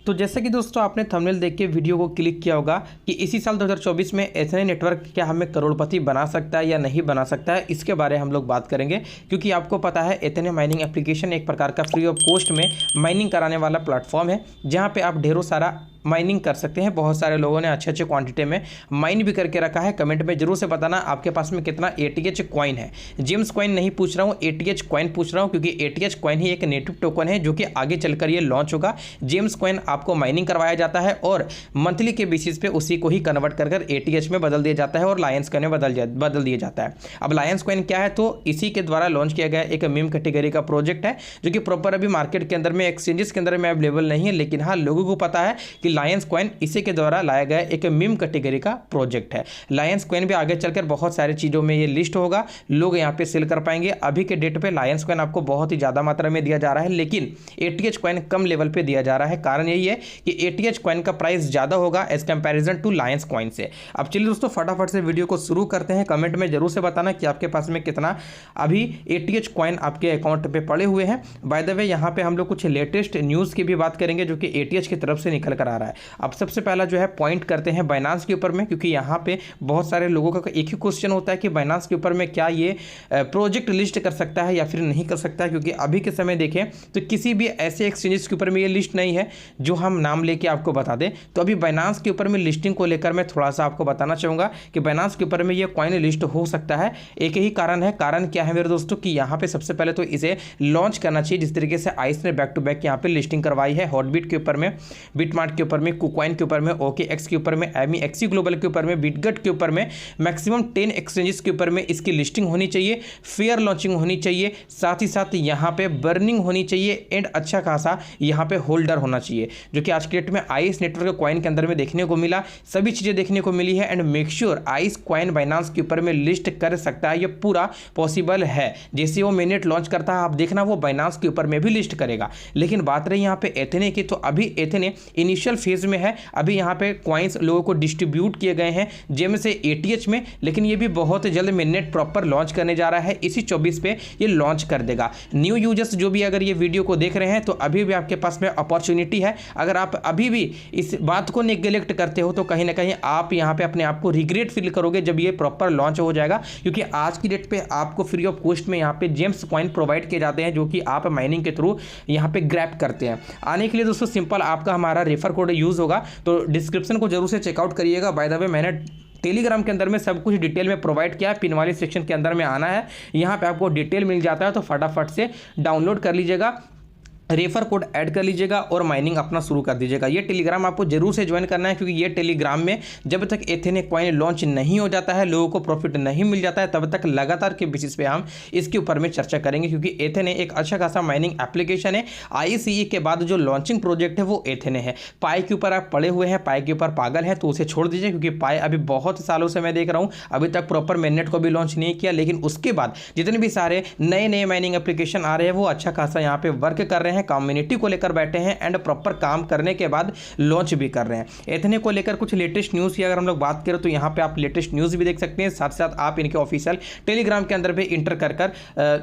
तो जैसे कि दोस्तों आपने थंबनेल देख के वीडियो को क्लिक किया होगा कि इसी साल 2024 में एथेने नेटवर्क क्या हमें करोड़पति बना सकता है या नहीं बना सकता है, इसके बारे में हम लोग बात करेंगे। क्योंकि आपको पता है एथेने माइनिंग एप्लीकेशन एक प्रकार का फ्री ऑफ कॉस्ट में माइनिंग कराने वाला प्लेटफॉर्म है, जहाँ पे आप ढेरों सारा माइनिंग कर सकते हैं। बहुत सारे लोगों ने अच्छे अच्छे क्वांटिटी में माइन भी करके रखा है। कमेंट में जरूर से बताना आपके पास में कितना एटीएच कॉइन है। जेम्स कॉइन नहीं पूछ रहा हूँ, एटीएच कॉइन पूछ रहा हूँ, क्योंकि एटीएच कॉइन ही एक नेटिव टोकन है जो कि आगे चलकर ये लॉन्च होगा। जेम्स कॉइन आपको माइनिंग करवाया जाता है और मंथली के बेसिस पे उसी को ही कन्वर्ट कर एटीएच में बदल दिया जाता है और लायंस कॉइन में बदल दिया जाता है। अब लायंस कॉइन क्या है, तो इसी के द्वारा लॉन्च किया गया एक मीम कैटेगरी का प्रोजेक्ट है जो कि प्रॉपर अभी मार्केट के अंदर में एक्सचेंजेस के अंदर में अवेलेबल नहीं है, लेकिन हाँ लोगों को पता है कि लायंस कॉइन इसी के द्वारा लाया गया एक मीम कैटेगरी का प्रोजेक्ट है। लायंस कॉइन भी आगे चलकर बहुत सारी चीजों में ये लिस्ट होगा, लोग यहाँ पे सेल कर पाएंगे। अभी के डेट पे लायंस कॉइन आपको बहुत ही ज्यादा मात्रा में दिया जा रहा है, लेकिन एटीएच कॉइन कम लेवल पे दिया जा रहा है। कारण यही है कि एटीएच कॉइन का प्राइस ज्यादा होगा as comparison to lions coin से। अब चलिए दोस्तों फटाफट से वीडियो को शुरू करते हैं। कमेंट में जरूर से बताना कि आपके पास में कितना अभी एटीएच कॉइन आपके अकाउंट पे पड़े हुए हैं। बाय द वे यहाँ पे हम लोग कुछ लेटेस्ट न्यूज की भी बात करेंगे जो कि एटीएच की तरफ से निकल कर आ रहा है। अब सबसे पहला जो है पॉइंट करते हैं बाइनांस के ऊपर में, क्योंकि यहाँ पे बहुत सारे लोगों का एक ही क्वेश्चन होता है कि बाइनांस के ऊपर में क्या ये प्रोजेक्ट लिस्ट कर सकता है या फिर नहीं कर सकता है। क्योंकि अभी के समय देखें तो किसी भी ऐसे एक्सचेंजेस के ऊपर में ये लिस्ट नहीं है जो हम नाम लेके आपको बता दें। तो अभी बाइनांस के ऊपर में लिस्टिंग को लेकर मैं थोड़ा सा आपको बताना चाहूँगा कि बाइनांस के ऊपर में ये कॉइन लिस्ट हो सकता है। एक ही कारण है, कारण क्या है मेरे दोस्तों कि यहाँ पे सबसे पहले तो इसे लॉन्च करना चाहिए जिस तरीके से आइस ने बैक टू बैक यहाँ पे लिस्टिंग करवाई है। हॉटबीट के ऊपर में, बिटमार्ट के ऊपर में, कुकॉइन के ऊपर में, OKX के ऊपर में, MEXC ग्लोबल के ऊपर में, बिटगट के ऊपर में, मैक्सिमम 10 एक्सचेंजेस के ऊपर में इसकी लिस्टिंग होनी चाहिए, फेयर लॉन्चिंग होनी चाहिए, साथ ही साथ यहाँ पे बर्निंग होनी चाहिए एंड अच्छा खासा यहाँ पे होल्डर होना चाहिए, जो कि आज के डेट में आइस नेटवर्क कॉइन के अंदर में देखने को मिला। सभी चीजें देखने को मिली है and make sure ice coin Binance के ऊपर में लिस्ट कर सकता है। ये पूरा पॉसिबल है। जैसे वो मिनट लॉन्च करता है आप देखना वो बाइनांस के ऊपर में भी लिस्ट करेगा। लेकिन बात रही यहाँ पे एथेने की, तो अभी एथेने इनिशियल फेज में है। अभी यहाँ पे कॉइन्स लोगों को डिस्ट्रीब्यूट किए गए हैं जेम से एटीएच में, लेकिन ये भी बहुत जल्द मिनट प्रॉपर लॉन्च करने जा रहा है। इसी 24 पे ये लॉन्च कर देगा। न्यू यूजर्स जो भी अगर ये वीडियो को देख रहे हैं तो अभी भी आपके पास में अपॉर्चुनिटी है। अगर आप अभी भी इस बात को निगलेक्ट करते हो तो कहीं ना कहीं आप यहाँ पे अपने आप को रिग्रेट फील करोगे जब ये प्रॉपर लॉन्च हो जाएगा। क्योंकि आज की डेट पे आपको फ्री ऑफ कॉस्ट में यहाँ पे जेम्स कॉइन प्रोवाइड किए जाते हैं जो कि आप माइनिंग के थ्रू यहाँ पे ग्रैब करते हैं। आने के लिए दोस्तों सिंपल आपका हमारा रेफर कोड यूज होगा, तो डिस्क्रिप्शन को जरूर से चेकआउट करिएगा। बाय द वे मैंने टेलीग्राम के अंदर में सब कुछ डिटेल में प्रोवाइड किया है। पिन वाले सेक्शन के अंदर में आना है, यहाँ पे आपको डिटेल मिल जाता है, तो फटाफट से डाउनलोड कर लीजिएगा, रेफर कोड ऐड कर लीजिएगा और माइनिंग अपना शुरू कर दीजिएगा। ये टेलीग्राम आपको जरूर से ज्वाइन करना है, क्योंकि ये टेलीग्राम में जब तक एथेने कॉइन लॉन्च नहीं हो जाता है, लोगों को प्रॉफिट नहीं मिल जाता है, तब तक लगातार के बेसिस पे हम इसके ऊपर में चर्चा करेंगे। क्योंकि एथेने एक अच्छा खासा माइनिंग एप्लीकेशन है। ICE के बाद जो लॉन्चिंग प्रोजेक्ट है वो एथेने है। पाई के ऊपर आप पड़े हुए हैं, पाई के ऊपर पागल है, तो उसे छोड़ दीजिए। क्योंकि पाई अभी बहुत सालों से मैं देख रहा हूँ अभी तक प्रॉपर मेननेट को भी लॉन्च नहीं किया, लेकिन उसके बाद जितने भी सारे नए नए माइनिंग एप्लीकेशन आ रहे हैं वो अच्छा खासा यहाँ पे वर्क कर रहे हैं, कम्युनिटी को लेकर बैठे हैं एंड प्रॉपर काम करने के बाद लॉन्च भी कर रहे हैं। एथेने को लेकर कुछ लेटेस्ट न्यूज़ की अगर हम लोग बात करें तो यहाँ पे आप लेटेस्ट न्यूज़ भी देख सकते हैं, साथ साथ आप इनके ऑफिशियल टेलीग्राम के अंदर भी इंटर कर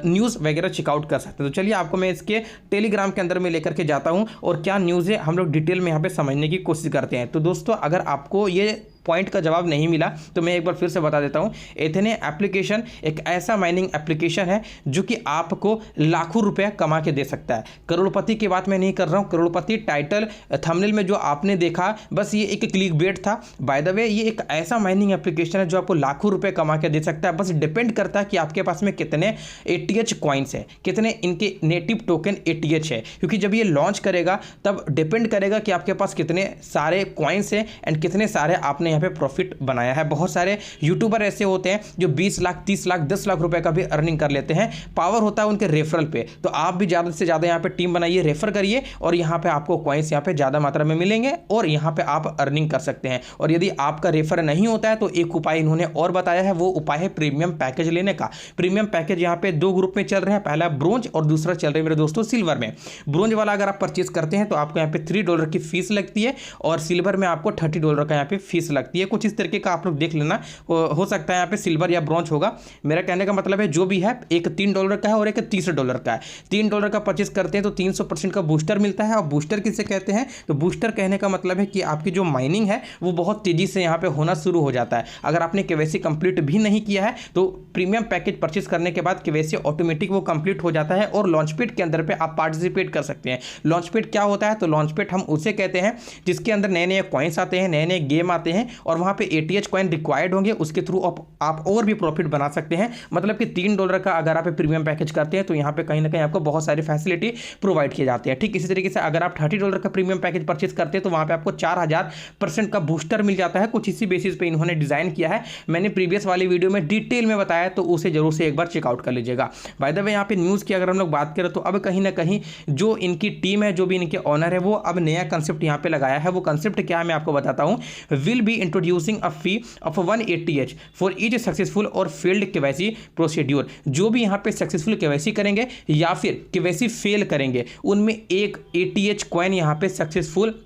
न्यूज़ वगैरह चेकआउट कर सकते हैं। तो चलिए आपको मैं इसके टेलीग्राम के अंदर में लेकर के जाता हूँ और क्या न्यूज़ है हम लोग डिटेल में यहाँ पे समझने की कोशिश करते हैं। तो दोस्तों अगर आपको ये पॉइंट का जवाब नहीं मिला तो मैं एक बार फिर से बता देता हूं। एथेने एप्लीकेशन एक ऐसा माइनिंग एप्लीकेशन है जो कि आपको लाखों रुपए कमा के दे सकता है। करोड़पति की बात मैं नहीं कर रहा हूं। करोड़पति टाइटल थंबनेल में जो आपने देखा बस ये एक क्लिक बेट था। बाय द वे ये एक ऐसा माइनिंग एप्लीकेशन है जो आपको लाखों रुपए कमा के दे सकता है। बस डिपेंड करता है कि आपके पास में कितने एटीएच कॉइन्स है, कितने इनके नेटिव टोकन एटीएच है। क्योंकि जब ये लॉन्च करेगा तब डिपेंड करेगा कि आपके पास कितने सारे कॉइन्स है एंड कितने सारे आपने यहाँ पे प्रॉफिट बनाया है। बहुत सारे यूट्यूबर ऐसे होते हैं जो 20 लाख 30 लाख 10 लाख रुपए का भी अर्निंग कर लेते हैं। पावर होता है उनके रेफरल पे। तो आप भी ज़्यादा से ज़्यादा यहाँ पे टीम बनाइए, रेफर करिए और यहाँ पे आपको कॉइन्स यहाँ पे ज़्यादा मात्रा में मिलेंगे और यहाँ पे आप अर्निंग कर सकते हैं। और यदि आपका रेफर नहीं होता है तो एक उपाय इन्होंने और बताया है, वो उपाय है प्रीमियम पैकेज लेने का। प्रीमियम पैकेज यहाँ पे 2 ग्रुप में चल रहे हैं, पहला ब्रोंज और दूसरा चल रहा है मेरे दोस्तों सिल्वर में। ब्रोंज वाला अगर आप परचेज करते हैं तो आपको यहाँ पे $3 की फीस लगती है और सिल्वर में आपको $30 का यहाँ पे फीस लगती है, कुछ इस तरीके का आप लोग देख लेना। हो सकता है यहाँ पे सिल्वर या ब्रॉन्ज होगा। मेरा कहने का मतलब है जो भी है, एक $3 का है और एक $30 का है। $3 का परचेस करते हैं तो 300% का बूस्टर मिलता है। और बूस्टर किसे कहते हैं, तो बूस्टर कहने का मतलब है कि आपकी जो माइनिंग है वो बहुत तेजी से यहाँ पे होना शुरू हो जाता है। अगर आपने केवाईसी कंप्लीट भी नहीं किया है तो प्रीमियम पैकेज परचेस करने के बाद केवाईसी ऑटोमेटिक वो कंप्लीट हो जाता है और लॉन्चपैड के अंदर पे आप पार्टिसिपेट कर सकते हैं। लॉन्चपैड क्या होता है, तो लॉन्चपैड हम उसे कहते हैं जिसके अंदर नए नए कॉइन्स आते हैं, नए नए गेम आते हैं और वहाँ पे ATH कॉइन रिक्वायर्ड होंगे। उसके थ्रू आप और भी प्रॉफिट बना सकते हैं। मतलब कि $3 का अगर आप प्रीमियम पैकेज करते हैं तो यहाँ पे कहीं ना कहीं आपको बहुत सारी फैसिलिटी प्रोवाइड किए जाते हैं। ठीक इसी तरीके से अगर आप $30 का प्रीमियम पैकेज परचेज करते हैं तो वहाँ पे आपको 4000% का बूस्टर मिल जाता है। कुछ इसी बेसिस पे इन्होंने डिजाइन किया है। मैंने प्रीवियस वाली वीडियो में डिटेल में बताया, तो उसे जरूर से एक बार चेकआउट कर लीजिएगा। बाय द वे यहाँ पे न्यूज़ की अगर हम लोग बात करें तो अब कहीं ना कहीं जो इनकी टीम है, जो भी इनके ऑनर है, वो अब नया कंसेप्ट यहाँ पे लगाया है। वो कंसेप्ट क्या है मैं आपको बताता हूँ। Will be introducing a fee of 1 ATH for each successful और फेल्ड केवाईसी प्रोसीड्यूर। जो भी यहाँ पे सक्सेसफुल केवाईसी करेंगे या फिर केवाईसी फेल करेंगे, उनमें एक ATH कॉइन यहाँ पे सक्सेसफुल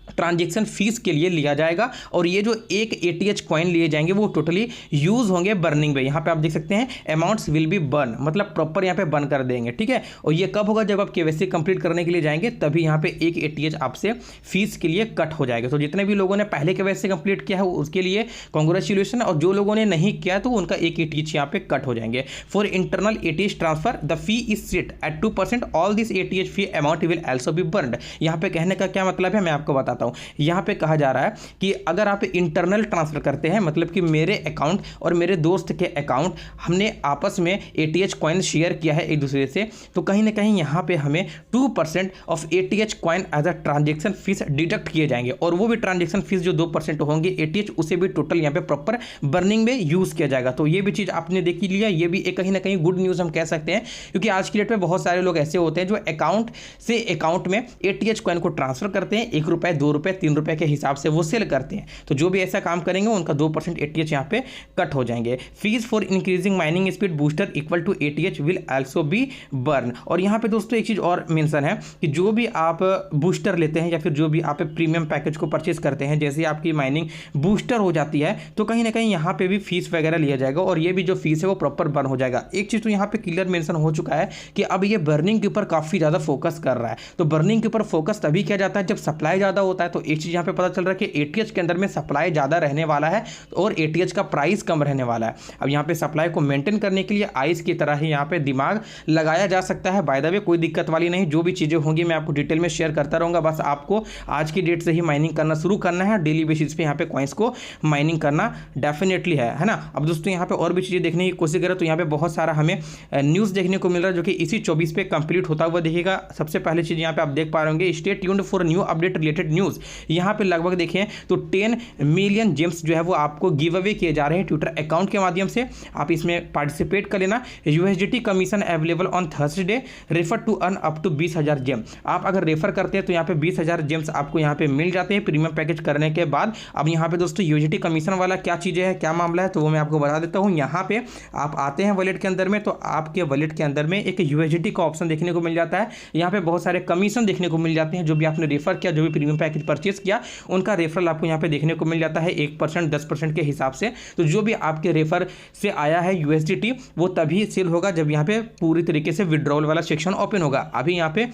ट्रांजैक्शन फीस के लिए लिया जाएगा। और ये जो एक ATH कॉइन लिए जाएंगे वो टोटली यूज होंगे बर्निंग में। यहाँ पे आप देख सकते हैं अमाउंट्स विल बी बर्न, मतलब प्रॉपर यहाँ पे बर्न कर देंगे। ठीक है, और ये कब होगा, जब आप केवाईसी कंप्लीट करने के लिए जाएंगे तभी यहाँ पे एक ATH आपसे फीस के लिए कट हो जाएगा। तो जितने भी लोगों ने पहले केवाईसी कंप्लीट किया है उसके लिए कॉन्ग्रेचुलेशन, और जो लोगों ने नहीं किया तो उनका एक ATH यहाँ पे कट हो जाएंगे। For internal ATH transfer the fee is set at 2%। All this ATH fee amount will also be burned. यहाँ पे कहने का क्या मतलब है मैं आपको बताता हूं। यहां पे कहा जा रहा है कि अगर आप इंटरनल ट्रांसफर करते हैं, मतलब कि मेरे अकाउंट और मेरे दोस्त के अकाउंट, हमने आपस में ATH कॉइन शेयर किया है एक दूसरे से, तो कहीं ना कहीं यहां पे हमें 2% of ATH coin as a transaction fees deduct किए जाएंगे। और वो भी ट्रांजेक्शन फीस जो 2% होंगे ATH, उसे भी टोटल यहाँ पे प्रॉपर बर्निंग में यूज किया जाएगा। तो ये भी चीज आपने देख ही लिया। ये भी एक कहीं ना कहीं गुड न्यूज हम कह सकते हैं, क्योंकि आज की डेट में बहुत सारे लोग ऐसे होते हैं जो अकाउंट से अकाउंट में ATH कॉइन को ट्रांसफर करते हैं, ₹1, ₹2, ₹3 के हिसाब से वो सेल करते हैं। तो जो भी ऐसा काम करेंगे उनका 2% ATH यहाँ पे कट हो जाएंगे। Fees for increasing mining speed booster equal to ATH will also be burn. और यहाँ पे दोस्तों एक चीज और मेंशन है कि जो भी आप बूस्टर लेते हैं या फिर जो भी आप प्रीमियम पैकेज को परचेज करते हैं, जैसे आपकी माइनिंग बूस्टर हो जाती है तो कहीं ना कहीं यहाँ पे भी फीस वगैरह लिया जाएगा और ये भी जो फीस है वो प्रॉपर बर्न हो जाएगा। एक चीज तो यहाँ पे क्लियर मेंशन हो चुका है कि अब ये बर्निंग के ऊपर काफी ज्यादा फोकस कर रहा है। तो बर्निंग के ऊपर फोकस तभी किया जाता है जब सप्लाई ज्यादा होता है। तो एक चीज यहाँ पे पता चल रहा है कि ATH के अंदर में सप्लाई ज्यादा रहने वाला है और ATH का प्राइस कम रहने वाला है। अब यहाँ पे सप्लाई को मेंटेन करने के लिए आइस की तरह ही यहाँ पे दिमाग लगाया जा सकता है। बाय द वे कोई दिक्कत वाली नहीं, जो भी चीजें होंगी मैं आपको डिटेल में शेयर करता रहूंगा। बस आपको आज की डेट से ही माइनिंग करना शुरू करना है, डेली बेसिस पे यहाँ पे कॉइन्स को माइनिंग करना डेफिनेटली है ना। अब दोस्तों यहाँ पे और भी चीजें देखने की कोशिश करें तो यहाँ पे बहुत सारा हमें न्यूज देखने को मिल रहा है जो कि इसी 24 पे कंप्लीट होता हुआ दिखेगा। सबसे पहले चीज यहाँ पे आप देख पा रहे होंगे, stay tuned for new update related news. यहाँ पे लगभग देखें तो 10 मिलियन जेम्स जो है वो आपको गिव अवे किए जा रहे हैं ट्विटर अकाउंट के माध्यम से। आप इसमें पार्टिसिपेट कर लेना। USDT commission available on Thursday, refer to earn up to 20,000 gem. आप अगर रेफर करते हैं तो यहाँ पे 20,000 जेम्स आपको यहाँ पे मिल जाते हैं प्रीमियम पैकेज करने के बाद। अब यहाँ पे दोस्तों USDT कमीशन वाला क्या चीज़ें है, क्या मामला है, तो वो मैं आपको बता देता हूँ। यहाँ पे आप आते हैं वॉलेट के अंदर में तो आपके वॉलेट के अंदर में एक USDT का ऑप्शन देखने को मिल जाता है। यहाँ पे बहुत सारे कमीशन देखने को मिल जाते हैं। जो भी आपने रेफर किया, जो भी प्रीमियम पैकेज परचेज किया, उनका रेफरल आपको यहाँ पे देखने को मिल जाता है 1%, 10% के हिसाब से। तो जो भी आपके रेफर से आया है USDT वो तभी सेल होगा जब यहाँ पे पूरी तरीके से विड्रॉल वाला सेक्शन ओपन होगा। अभी यहाँ पे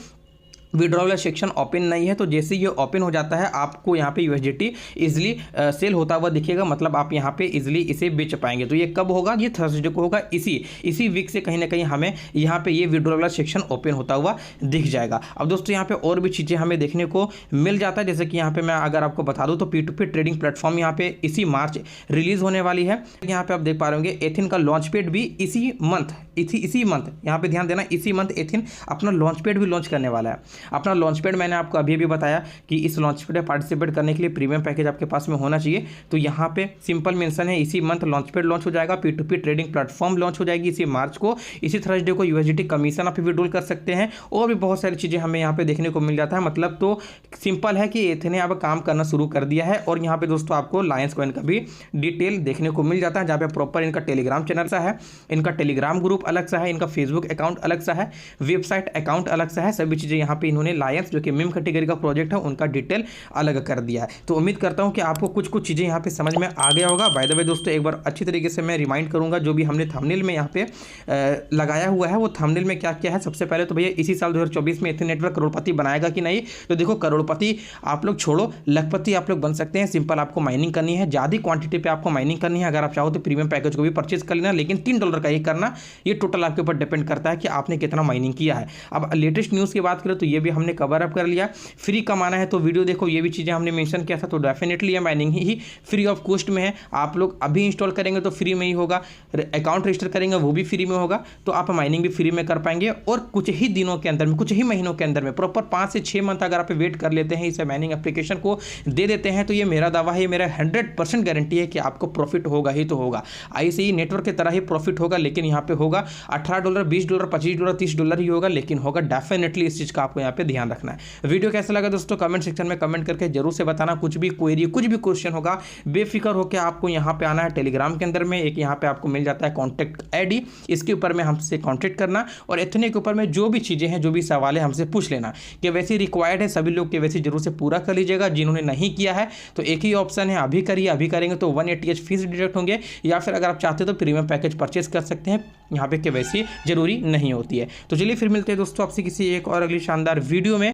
विड्रॉल सेक्शन ओपन नहीं है, तो जैसे ये ओपन हो जाता है आपको यहाँ पे USDT इजीली सेल होता हुआ दिखेगा। मतलब आप यहाँ पे इजीली इसे बेच पाएंगे। तो ये कब होगा, ये थर्सडे को होगा। इसी वीक से कहीं ना कहीं हमें यहाँ पे ये विड्रॉल सेक्शन ओपन होता हुआ दिख जाएगा। अब दोस्तों यहाँ पे और भी चीज़ें हमें देखने को मिल जाता है, जैसे कि यहाँ पे मैं अगर आपको बता दूँ तो P2P ट्रेडिंग प्लेटफॉर्म यहाँ पे इसी मार्च रिलीज होने वाली है। यहाँ पे आप देख पा रहे होंगे एथिन का लॉन्च पेड भी इसी मंथ यहाँ पे ध्यान देना, इसी मंथ एथिन अपना लॉन्च पेड भी लॉन्च करने वाला है। अपना लॉन्च पैड मैंने आपको अभी भी बताया कि इस लॉन्च पैड में पार्टिसिपेट करने के लिए प्रीमियम पैकेज आपके पास में होना चाहिए। तो यहाँ पे सिंपल मेंशन है, इसी मंथ लॉन्च पैड लॉन्च हो जाएगा। P2P ट्रेडिंग प्लेटफॉर्म लॉन्च हो जाएगी इसी मार्च को। इसी थर्सडे को USDT कमीशन आप विड्रॉल कर सकते हैं और भी बहुत सारी चीज़ें हमें यहाँ पे देखने को मिल जाता है। मतलब तो सिंपल है कि एथिन ने अब काम करना शुरू कर दिया है। और यहाँ पे दोस्तों आपको लायंस कॉइन का भी डिटेल देखने को मिल जाता है, जहाँ पे प्रॉपर इनका टेलीग्राम चैनल सा है, इनका टेलीग्राम ग्रुप अलग सा है, इनका फेसबुक अकाउंट अलग सा है, वेबसाइट अकाउंट अलग सा है। सभी चीज़ें यहाँ पे इन्होंने लायंस जो कि मीम कैटेगरी का प्रोजेक्ट है उनका डिटेल अलग कर दिया है। तो उम्मीद करता हूँ कि आपको कुछ कुछ चीज़ें यहाँ पे समझ में आ गया होगा। बाय द वे दोस्तों, एक बार अच्छी तरीके से मैं रिमाइंड करूँगा जो भी हमने थंबनेल में यहाँ पे लगाया हुआ है वो थंबनेल में क्या क्या है। सबसे पहले तो भैया इसी साल 2024 में एथेन नेटवर्क करोड़पति बनाएगा कि नहीं, तो देखो करोड़पति आप लोग छोड़ो, लखपति आप लोग बन सकते हैं। सिंपल आपको माइनिंग करनी है, ज़्यादा क्वांटिटी पे आपको माइनिंग करनी है। अगर आप चाहो तो प्रीमियम पैकेज को भी परचेज कर लेना, लेकिन $3 का ही करना। ये टोटल आपके ऊपर डिपेंड करता है कि आपने कितना माइनिंग किया है। अब लेटेस्ट न्यूज़ की बात करें तो ये भी हमने कवर अप कर लिया। फ्री कमाना है तो वीडियो देखो, ये भी चीज़ें हमने मेंशन किया था। तो डेफिनेटली ये mining he free of cost में है। आप लोग अभी इंस्टॉल करेंगे तो फ्री में ही होगा, अकाउंट रजिस्टर करेंगे वो भी फ्री में होगा, तो आप माइनिंग भी फ्री में कर पाएंगे। और कुछ ही दिनों के अंदर में, कुछ ही महीनों के अंदर में, प्रॉपर 5 से 6 मंथ अगर आप वेट कर लेते हैं, इस माइनिंग एप्लीकेशन को दे देते हैं, तो ये मेरा दावा है, ये मेरा 100% गारंटी है कि आपको प्रॉफिट होगा ही तो होगा। ऐसे ही नेटवर्क की तरह ही प्रॉफिट होगा, लेकिन यहाँ पे होगा $18, $20, $25, $30 ही होगा, लेकिन होगा डेफिनेटली। इस चीज़ का आपको यहाँ पे ध्यान रखना है। वीडियो कैसा लगा दोस्तों कमेंट सेक्शन में कमेंट करके जरूर से बताना। कुछ भी क्वेरी, कुछ भी क्वेश्चन होगा, बेफिक्र होकर आपको यहाँ पे आना है टेलीग्राम के अंदर में। एक यहाँ पे आपको मिल जाता है कॉन्टैक्ट ID, इसके ऊपर में हमसे कॉन्टैक्ट करना और इतने के ऊपर में जो भी चीज़ें हैं, जो भी सवाल है हमसे पूछ लेना। कि वैसे रिक्वायर्ड है, सभी लोग के वैसे जरूर से पूरा कर लीजिएगा। जिन्होंने नहीं किया है तो एक ही ऑप्शन है, अभी करिए। अभी करेंगे तो 180H फीस डिडक्ट होंगे, या फिर अगर आप चाहते हो तो प्रीमियम पैकेज परचेस कर सकते हैं। यहाँ पे KYC जरूरी नहीं होती है। तो चलिए फिर मिलते हैं दोस्तों आपसे किसी एक और अगली शानदार वीडियो में।